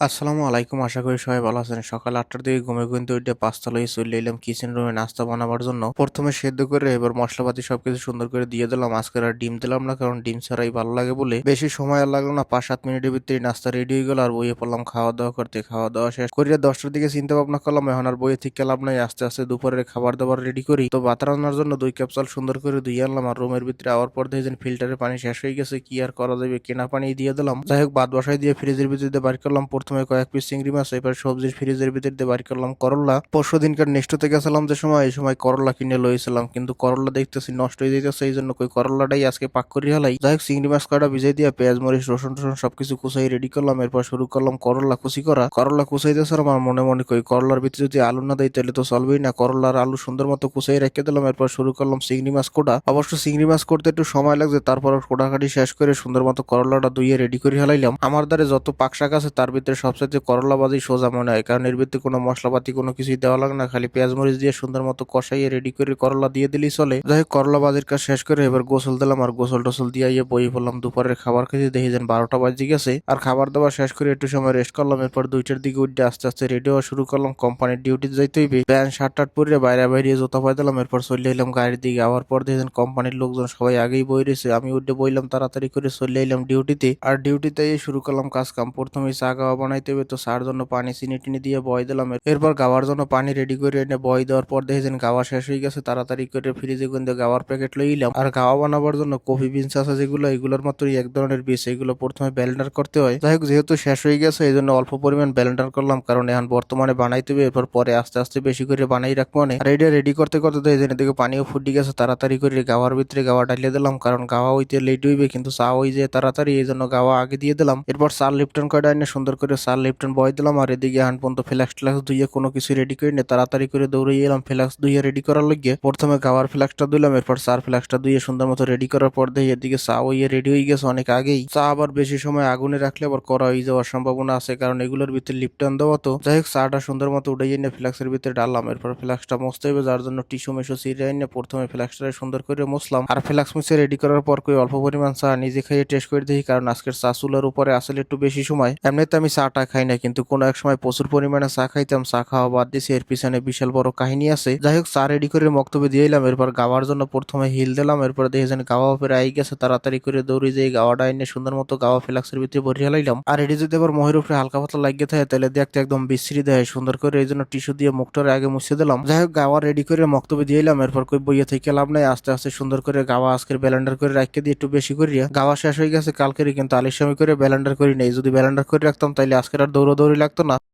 আসসালামু আলাইকুম। আশা করি সবাই ভালো আছেন। সকাল ৮টার দিকে ঘুমে ঘুমতে উঠে পাঁচতলায় চলে এলাম কিচেন রুমে নাস্তা বানাবার জন্য। প্রথমে সেদ্ধ করে এবার মশলাপাতি সবকিছু সুন্দর করে দিয়ে দিলাম। আজকের আর ডিম দিলাম না, কারণ ডিম ছাড়াই ভালো লাগে বলে। বেশি সময় আর লাগলো না, ৫-৭ মিনিটের ভিতরে নাস্তা রেডি হয়ে গেল। আর বইয়ে পড়লাম খাওয়া দাওয়া করতে। খাওয়া দাওয়া শেষ করিয়া ১০টার দিকে চিন্তা ভাবনা করলাম এখন আর বইয়ে থেকে লাভ নাই, আস্তে আস্তে দুপুরের খাবার দাবার রেডি করি। তো ভাত রান্নার জন্য ২ কাপ চাল সুন্দর করে ধুয়ে আনলাম। আর রুমের ভিতরে আওয়ার পর দেখেছেন ফিল্টারের পানি শেষ হয়ে গেছে, কি আর করা যাবে, কেনা পানি দিয়ে দিলাম। যাই হোক, ভাত বসাই দিয়ে ফ্রিজের ভিতরে বার করলাম প্রথমে কয়েক পিস চিংড়ি মাছ। এবার সবজির ফ্রিজের ভিতর দিয়ে বার করলাম করলা। পরশু দিনকার নেক্সটতে গেছিলাম যে সময়, এই সময় করলা কিনে লইছিলাম, কিন্তু করলা দেখতেছি নষ্ট হয়ে যাইতেছে। এই জন্য কই করলাটাই আজকে পাক করি হালাই। যাই হোক, চিংড়ি মাছ কটা ভিজাই দিয়ে পেঁয়াজ মরিচ রসুন টসুন সবকিছু কুচাই রেডি করলাম। এরপর শুরু করলাম করলা কুচি করা। করলা কুচাইতেছিলাম আর মনে মনে কই করলার ভিতরে যদি আলু না দেয় তাহলে তো চলবেই না। করলার আলু সুন্দর মতো কুচাই রেখে দিলাম। এরপর শুরু করলাম চিংড়ি মাছ কোটা। অবশ্য চিংড়ি মাছ করতে একটু সময় লাগছে, তারপর কোটাকাটি শেষ করে সুন্দর মতো করলাটা ধুইয়ে রেডি করে হালাইলাম। আমার দ্বারে যত পাক শাক আছে তার ভিতরে সবচেয়ে করলা বাজি সোজা মনে হয়, কারণ এর ভিতরে কোনো মশলাপাতি কোনো কিছুই দেওয়া লাগে না, খালি পেঁয়াজ মরিচ দিয়ে সুন্দর মতো কষাইয়ে রেডি করে করলা দিয়ে দিলেই চলে। যাই হোক, করলা বাজির কাজ শেষ করে এবার গোসল দিলাম। আর গোসল টোসল দিয়ে বই পড়লাম। দুপুরের খাবার খেতে দেখি যেন ১২টা বাজে গেছে। আর খাবার দাবার শেষ করে একটু সময় রেস্ট করলাম। এরপর ২টার দিকে উঠে আস্তে আস্তে রেডি হওয়া শুরু করলাম। কোম্পানির ডিউটিতে যাইতে হইবে। প্যান্ট শার্ট টার্ট পরে বাইরে বাইরে জুতা পাই দিলাম। এরপর চলে এলাম গাড়ির দিকে। আওয়ার পর দেখেন কোম্পানির লোকজন সবাই আগেই বই রয়েছে। আমি উঠে বইলাম, তাড়াতাড়ি করে চলে এলাম ডিউটিতে। আর ডিউটিতে শুরু করলাম কাজ কাম। প্রথমে চা গাওয়া বানাইতে হবে, তো চার জন্য পানি চিনি টিনি দিয়ে বয় দিলাম। এরপর গাওয়ার জন্য পানি রেডি করে এনে বয় দেওয়ার পর দেখেছেন গাওয়া শেষ হয়ে গেছে। তাড়াতাড়ি করে ফ্রিজে কিন্তু গাওয়ার প্যাকেট লইলাম। আর গাওয়া বানাবার জন্য কফি বিনস আছে যেগুলো, এগুলোর মাত্রই এক ধরনের বীজ, এগুলো প্রথমে ব্লেন্ডার করতে হয়। যাই হোক, যেহেতু শেষ হয়ে গেছে এই জন্য অল্প পরিমাণ ব্লেন্ডার করলাম, কারণ এখন বর্তমানে বানাইতে হবে। এরপর পরে আস্তে আস্তে বেশি করে বানাই রাখবো। আর এটা রেডি করতে করতে দেখেছেন এদিকে পানিও ফুটে গেছে। তাড়াতাড়ি করে গাওয়ার ভিতরে গাওয়া ডালিয়ে দিলাম, কারণ গাওয়া হইতে লেট হইবে কিন্তু চা হই যে তাড়াতাড়ি, এই জন্য গাওয়া আগে দিয়ে দিলাম। এরপর চা লিপটন কয়টা এনে সুন্দর করে চা লিপটন বয় দিলাম। আর এদিকে হ্যান্ড পর্যন্ত ফ্লাক্স ট্লাক্স ধুইয়ে কোনো কিছু রেডি করে নিয়ে তাড়াতাড়ি করে দৌড়ে এলাম ফ্লাক্স ধুইয়ে রেডি করার লাগিয়ে। প্রথমে গাওয়ার ফ্লাক্সটা দিলাম, এরপর চার ফ্লাক্সটা ধুইয়ে সুন্দর মতো রেডি করার পর দিয়ে এদিকে চা হইয়ে রেডি হয়ে গেছে অনেক আগেই। চা আবার বেশি সময় আগুনে রাখলে আবার কড়া হয়ে যাওয়ার সম্ভাবনা আছে, কারণ এগুলোর ভিতরে লিপটন দেওয়া। তো যাই হোক, চাটা সুন্দর মতো উঠে এনে ফ্লাক্সের ভিতরে ডাললাম। এরপর ফ্লাক্সটা মুছতে হবে, যার জন্য টিস্যু মেশু ছিঁড়ে এনে প্রথমে ফ্লাক্সটা সুন্দর করে মুছলাম। আর ফ্লাক্স মুছে রেডি করার পর কই অল্প পরিমাণ চা নিজে খাইয়ে টেস্ট করে দেখি, কারণ আজকের চা চুলার উপরে আসলে একটু বেশি সময়। এমনিতে আমি চাটা খাই না, কিন্তু কোনো এক সময় প্রচুর পরিমাণে চা খাইতাম, চা খাওয়া বাদ দিয়েছি। এর পিছনে বিশাল বড় কাহিনী আছে। যাই হোক, চা রেডি করে মক্তবে দিয়ে এলাম। এরপর গাওয়ার জন্য প্রথমে হিল দিলাম। এরপর দেখেছেন গাওয়া উপরে আই গেছে। তাড়াতাড়ি করে দৌড়ি যেয়ে গাওয়াটা এনে সুন্দর মতো গাওয়া ফ্লাক্সের ভিতরে ভরিয়ে হালাইলাম। আর এটি যদি আবার মহের উপরে হালকা পাতলা লাগিয়ে থাকে তাহলে দেখতে একদম বিশ্রী দেয় সুন্দর করে, এই জন্য টিস্যু দিয়ে মুখটারে আগে মুছে দিলাম। যাই হোক, গাওয়া রেডি করে মক্তবে দিয়ে এলাম। এরপর কই বইয়ে থেকে লাভ নাই, আস্তে আস্তে সুন্দর করে গাওয়া আজকের ব্লেন্ডার করে রাখিয়ে দিয়ে একটু বেশি করিয়া গাওয়া শেষ হয়ে গেছে কালকেরই, কিন্তু আলিশামি করে ব্লেন্ডার করি নাই। যদি ব্লেন্ডার করে রাখতাম তাইলে আজকের আর দৌড়াদৌড়ি লাগতো না।